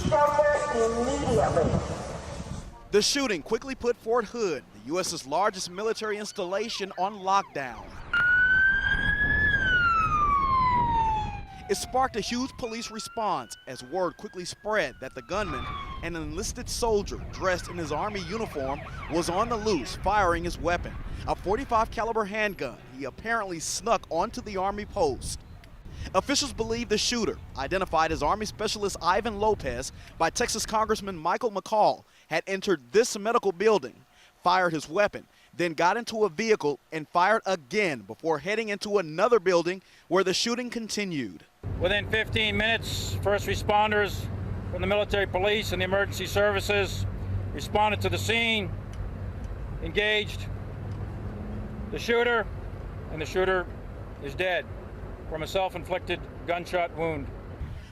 Shelter immediately. The shooting quickly put Fort Hood, the U.S.'s largest military installation, on lockdown. It sparked a huge police response as word quickly spread that the gunman, an enlisted soldier dressed in his Army uniform, was on the loose firing his weapon, a .45 caliber handgun he apparently snuck onto the Army post. Officials believe the shooter, identified as Army Specialist Ivan Lopez by Texas Congressman Michael McCall, had entered this medical building, fired his weapon, then got into a vehicle and fired again before heading into another building where the shooting continued. Within 15 minutes, first responders from the military police and the emergency services responded to the scene, engaged the shooter, and the shooter is dead from a self-inflicted gunshot wound.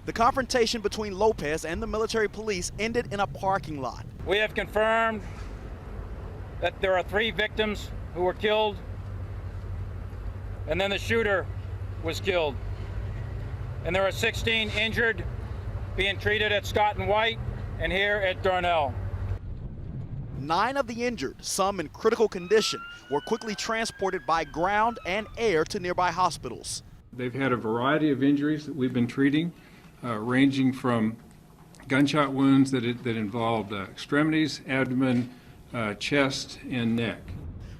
The confrontation between Lopez and the military police ended in a parking lot. We have confirmed that there are 3 victims who were killed, and then the shooter was killed. And there are 16 injured, being treated at Scott and White and here at Darnell. 9 of the injured, some in critical condition, were quickly transported by ground and air to nearby hospitals. They've had a variety of injuries that we've been treating, ranging from gunshot wounds that involved extremities, abdomen, chest, and neck.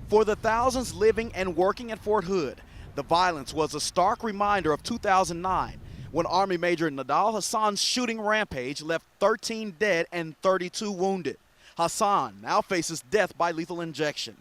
For the thousands living and working at Fort Hood, the violence was a stark reminder of 2009, when Army Major Nadal Hassan's shooting rampage left 13 dead and 32 wounded. Hassan now faces death by lethal injection.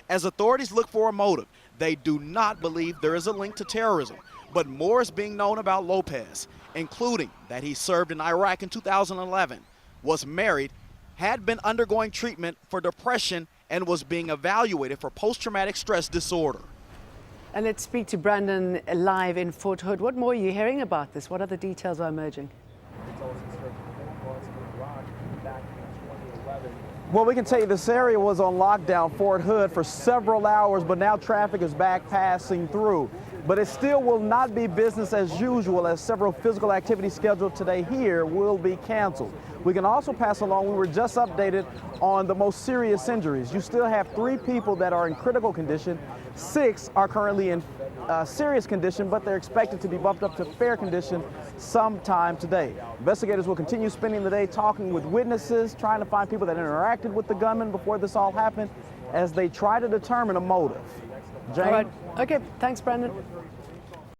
As authorities look for a motive, they do not believe there is a link to terrorism, but more is being known about Lopez, including that he served in Iraq in 2011, was married, had been undergoing treatment for depression, and was being evaluated for post-traumatic stress disorder. And let's speak to Brandon live in Fort Hood. What more are you hearing about this? What other details are emerging? Well, we can tell you this area was on lockdown, Fort Hood, for several hours, but now traffic is back passing through. But it still will not be business as usual, as several physical activities scheduled today here will be canceled. We can also pass along, we were just updated on the most serious injuries. You still have 3 people that are in critical condition. 6 are currently in serious condition, but they're expected to be bumped up to fair condition sometime today. Investigators will continue spending the day talking with witnesses, trying to find people that interacted with the gunman before this all happened, as they try to determine a motive. Jane? All right. Okay, thanks, Brandon.